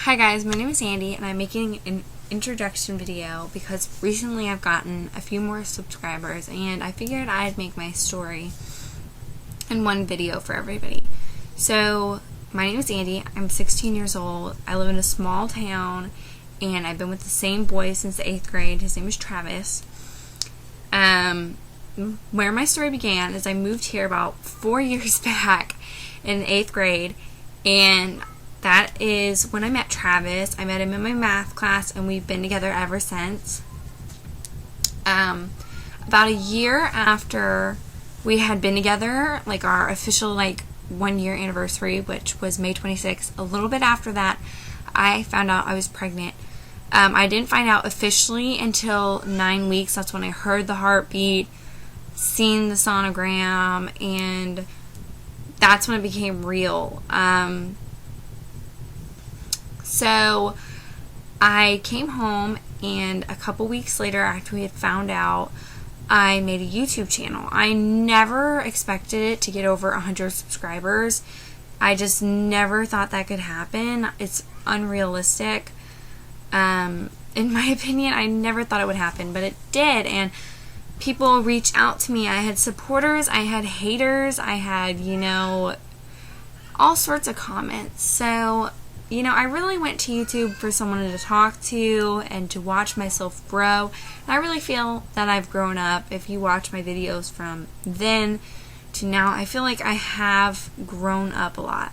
Hi guys, my name is Andy and I'm making an introduction video because recently I've gotten a few more subscribers and I figured I'd make my story in one video for everybody. So, my name is Andy, I'm 16 years old, I live in a small town and I've been with the same boy since the 8th grade. His name is Travis. Where my story began is I moved here about 4 years back in the 8th grade, and that is when I met Travis. I met him in my math class and we've been together ever since. About a year after we had been together, like our official 1 year anniversary, which was May 26th, a little bit after that, I found out I was pregnant. I didn't find out officially until 9 weeks. That's when I heard the heartbeat, seen the sonogram, and that's when it became real. So I came home, and a couple weeks later, after we had found out, I made a YouTube channel. I never expected it to get over 100 subscribers. I just never thought that could happen. It's unrealistic. In my opinion, I never thought it would happen, but it did, and people reached out to me. I had supporters, I had haters, I had, all sorts of comments. So, I really went to YouTube for someone to talk to and to watch myself grow. And I really feel that I've grown up. If you watch my videos from then to now, I feel like I have grown up a lot.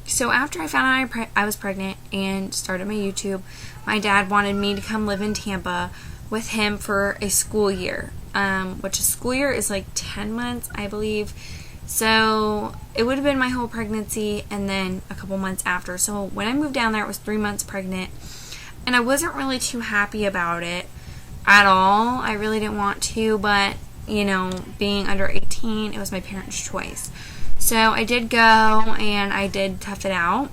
So after I found out I was pregnant and started my YouTube, my dad wanted me to come live in Tampa with him for a school year, which a school year is like 10 months, I believe. So it would have been my whole pregnancy and then a couple months after. So when I moved down there, I was 3 months pregnant, and I wasn't really too happy about it at all. I really didn't want to, but being under 18, it was my parents' choice. So I did go and I did tough it out.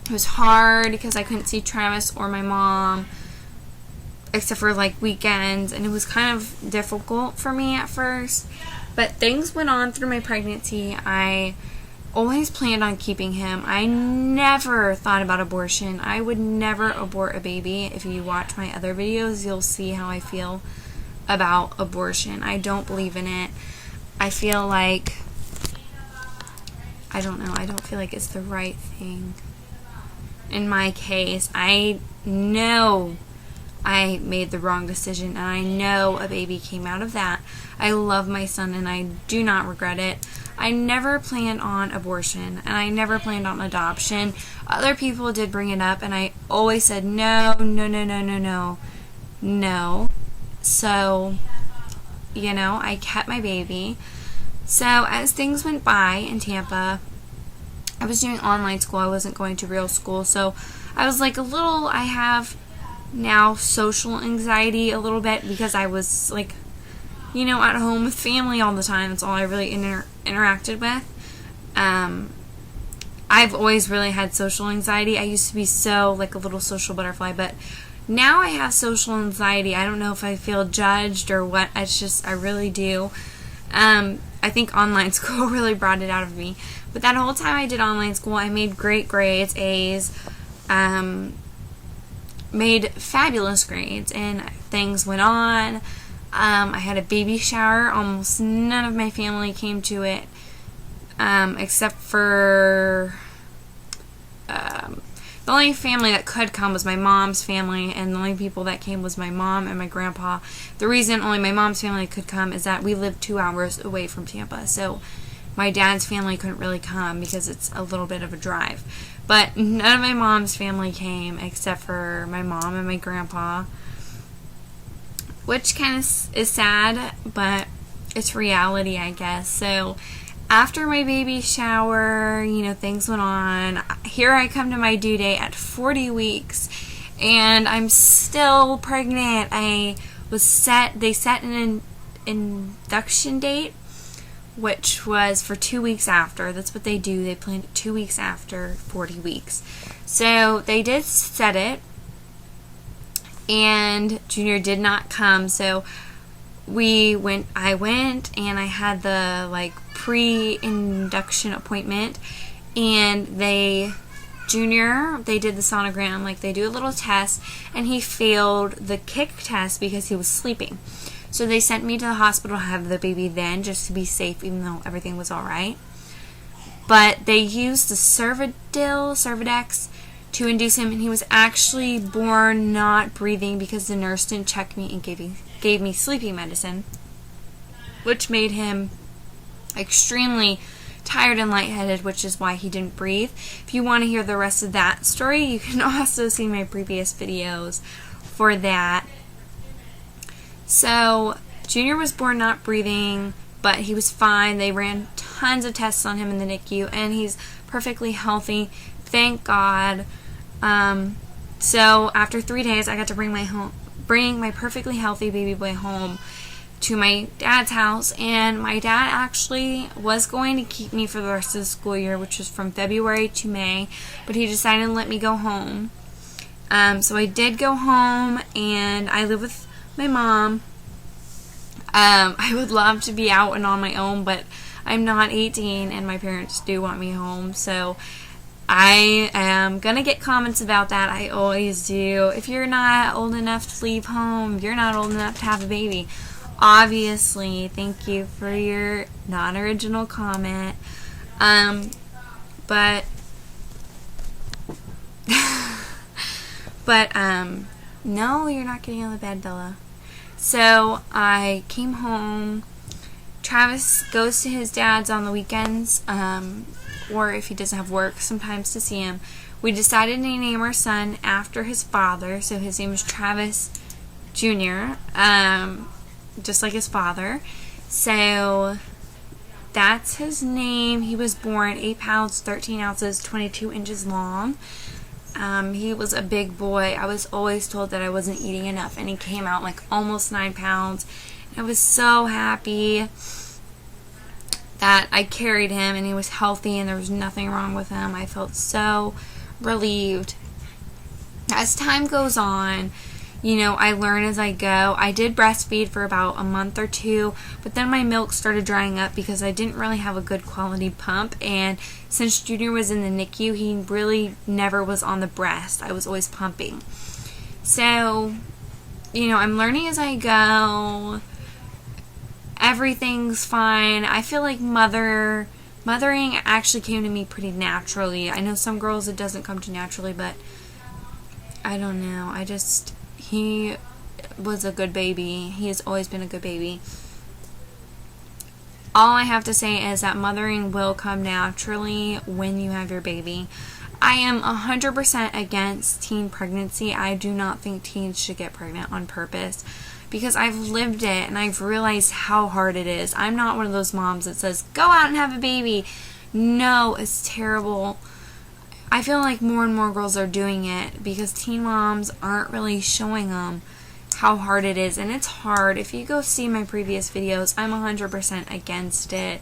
It was hard because I couldn't see Travis or my mom except for weekends, and it was kind of difficult for me at first. But things went on through my pregnancy. I always planned on keeping him. I never thought about abortion. I would never abort a baby. If you watch my other videos, you'll see how I feel about abortion. I don't believe in it. I feel like, I don't feel like it's the right thing. In my case, I know I made the wrong decision, and I know a baby came out of that. I love my son, and I do not regret it. I never planned on abortion, and I never planned on adoption. Other people did bring it up, and I always said no. So, I kept my baby. So as things went by in Tampa, I was doing online school. I wasn't going to real school. So I was I have now social anxiety a little bit because I was at home with family all the time. That's all I really interacted with. I've always really had social anxiety. I used to be so a little social butterfly, but now I have social anxiety. I don't know if I feel judged or what. It's just, I really do. I think online school really brought it out of me. But that whole time I did online school, I made great grades, A's, made fabulous grades, and things went on. I had a baby shower. Almost none of my family came to it, except for the only family that could come was my mom's family, and the only people that came was my mom and my grandpa. The reason only my mom's family could come is that we live 2 hours away from Tampa, so my dad's family couldn't really come because it's a little bit of a drive. But none of my mom's family came except for my mom and my grandpa, which kind of is sad, but it's reality, I guess. So after my baby shower, things went on. Here I come to my due date at 40 weeks, and I'm still pregnant. They set an induction date, which was for 2 weeks after. That's what they do. They planned it 2 weeks after 40 weeks. So they did set it, and Junior did not come. So I went and I had the pre-induction appointment, and Junior, they did the sonogram, like they do a little test, and he failed the kick test because he was sleeping. So they sent me to the hospital to have the baby then, just to be safe, even though everything was alright. But they used the Cervidex to induce him, and he was actually born not breathing because the nurse didn't check me and gave me sleeping medicine, which made him extremely tired and lightheaded, which is why he didn't breathe. If you want to hear the rest of that story, you can also see my previous videos for that. So Junior was born not breathing, but he was fine. They ran tons of tests on him in the NICU, and he's perfectly healthy, thank God. So after 3 days, I got to bring my perfectly healthy baby boy home to my dad's house, and my dad actually was going to keep me for the rest of the school year, which was from February to May, but he decided to let me go home. So I did go home, and I live with my mom. I would love to be out and on my own, but I'm not 18, and my parents do want me home, so I am gonna get comments about that. I always do. If you're not old enough to leave home, you're not old enough to have a baby. Obviously, thank you for your non-original comment. But no, you're not getting out of bed, Bella. So I came home. Travis goes to his dad's on the weekends, or if he doesn't have work, sometimes to see him. We decided to name our son after his father, so his name is Travis Jr., just like his father. So that's his name. He was born 8 pounds, 13 ounces, 22 inches long. He was a big boy. I was always told that I wasn't eating enough, and he came out like almost 9 pounds. And I was so happy that I carried him and he was healthy and there was nothing wrong with him. I felt so relieved. As time goes on, you know, I learn as I go. I did breastfeed for about a month or 2, but then my milk started drying up because I didn't really have a good quality pump, and since Junior was in the NICU, he really never was on the breast. I was always pumping. So, you know, I'm learning as I go. Everything's fine. I feel like mothering actually came to me pretty naturally. I know some girls it doesn't come to naturally, but I don't know. He was a good baby. He has always been a good baby. All I have to say is that mothering will come naturally when you have your baby. I am 100% against teen pregnancy. I do not think teens should get pregnant on purpose, because I've lived it and I've realized how hard it is. I'm not one of those moms that says, go out and have a baby. No, it's terrible. I feel like more and more girls are doing it because teen moms aren't really showing them how hard it is. And it's hard. If you go see my previous videos, I'm 100% against it.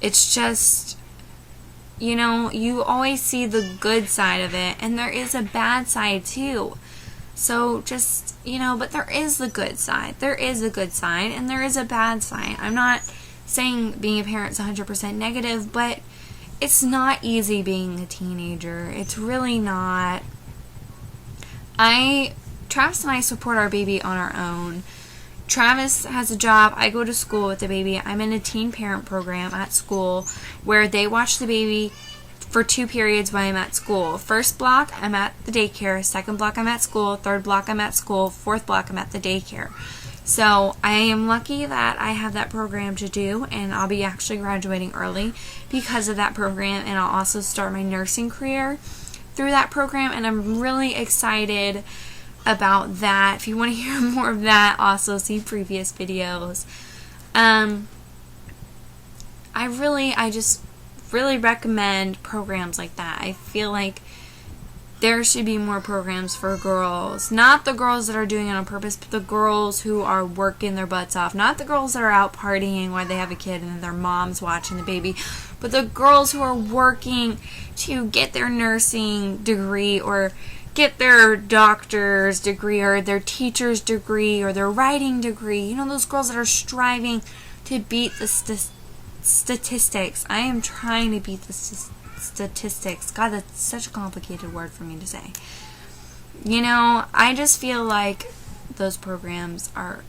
It's just, you know, you always see the good side of it, and there is a bad side too. So just, you know, but there is the good side. There is a good side and there is a bad side. I'm not saying being a parent is 100% negative, but it's not easy being a teenager. It's really not. Travis and I support our baby on our own. Travis has a job. I go to school with the baby. I'm in a teen parent program at school where they watch the baby for 2 periods while I'm at school. First block, I'm at the daycare. Second block, I'm at school. Third block, I'm at school. Fourth block, I'm at the daycare. So I am lucky that I have that program to do, and I'll be actually graduating early because of that program, and I'll also start my nursing career through that program, and I'm really excited about that. If you want to hear more of that, also see previous videos. I just really recommend programs like that. I feel like there should be more programs for girls. Not the girls that are doing it on purpose, but the girls who are working their butts off. Not the girls that are out partying while they have a kid and their mom's watching the baby, but the girls who are working to get their nursing degree or get their doctor's degree or their teacher's degree or their writing degree. You know, those girls that are striving to beat the statistics. I am trying to beat the statistics. God, that's such a complicated word for me to say. You know, I just feel like those programs are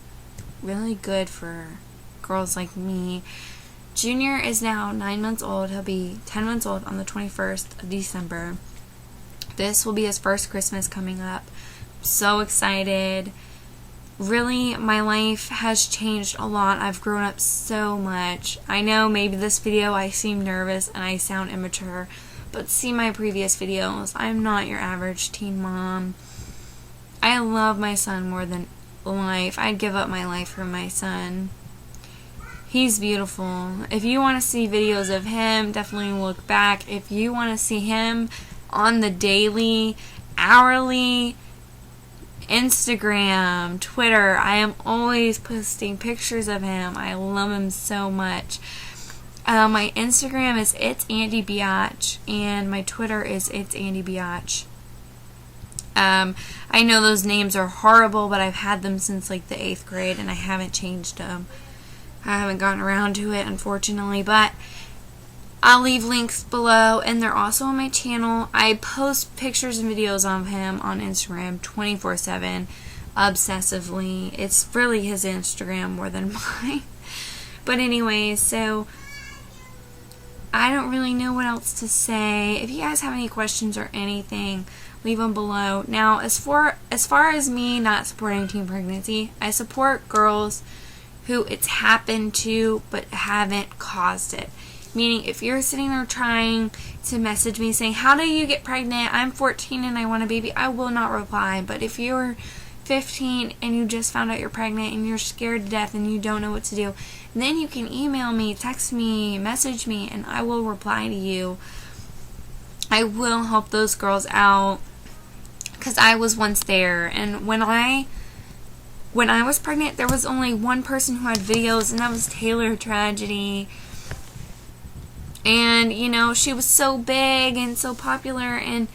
really good for girls like me. Junior is now 9 months old. He'll be 10 months old on the 21st of December. This will be his first Christmas coming up. So excited. Really, my life has changed a lot. I've grown up so much. I know maybe this video I seem nervous and I sound immature, but see my previous videos. I'm not your average teen mom. I love my son more than life. I'd give up my life for my son. He's beautiful. If you want to see videos of him, definitely look back. If you want to see him on the daily, hourly, Instagram, Twitter, I am always posting pictures of him. I love him so much. My Instagram is It's Andy Biatch, and my Twitter is It's Andy Biatch. I know those names are horrible, but I've had them since like the 8th grade, and I haven't changed them. I haven't gotten around to it, unfortunately, but I'll leave links below, and they're also on my channel. I post pictures and videos of him on Instagram 24/7, obsessively. It's really his Instagram more than mine. But anyways, so I don't really know what else to say. If you guys have any questions or anything, leave them below. Now, as far as me not supporting teen pregnancy, I support girls who it's happened to but haven't caused it. Meaning, if you're sitting there trying to message me saying, how do you get pregnant? I'm 14 and I want a baby. I will not reply. But if you're 15 and you just found out you're pregnant and you're scared to death and you don't know what to do, then you can email me, text me, message me, and I will reply to you. I will help those girls out because I was once there. And when I was pregnant, there was only one person who had videos, and that was Taylor Tragedy. And, you know, she was so big and so popular, and,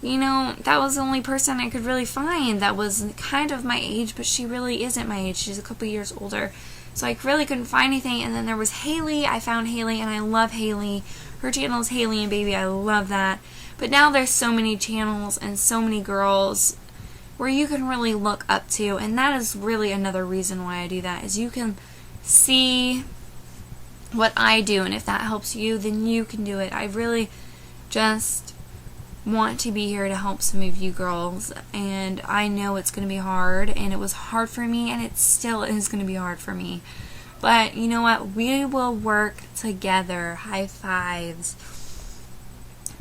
you know, that was the only person I could really find that was kind of my age, but she really isn't my age. She's a couple years older. So I really couldn't find anything. And then there was Haley. I found Haley, and I love Haley. Her channel is Haley and Baby. I love that. But now there's so many channels and so many girls where you can really look up to, and that is really another reason why I do that, is you can see what I do, and if that helps you, then you can do it. I really just want to be here to help some of you girls, and I know it's going to be hard, and it was hard for me, and it still is going to be hard for me. But you know what? We will work together. High fives.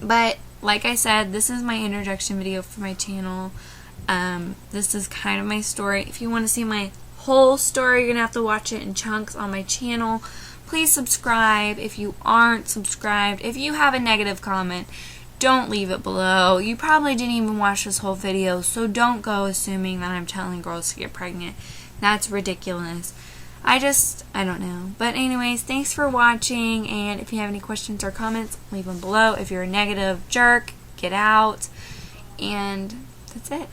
But like I said, this is my introduction video for my channel. This is kind of my story. If you want to see my whole story, you're going to have to watch it in chunks on my channel. Please subscribe if you aren't subscribed. If you have a negative comment, don't leave it below. You probably didn't even watch this whole video, so don't go assuming that I'm telling girls to get pregnant. That's ridiculous. I don't know. But anyways, thanks for watching, and if you have any questions or comments, leave them below. If you're a negative jerk, get out. And that's it.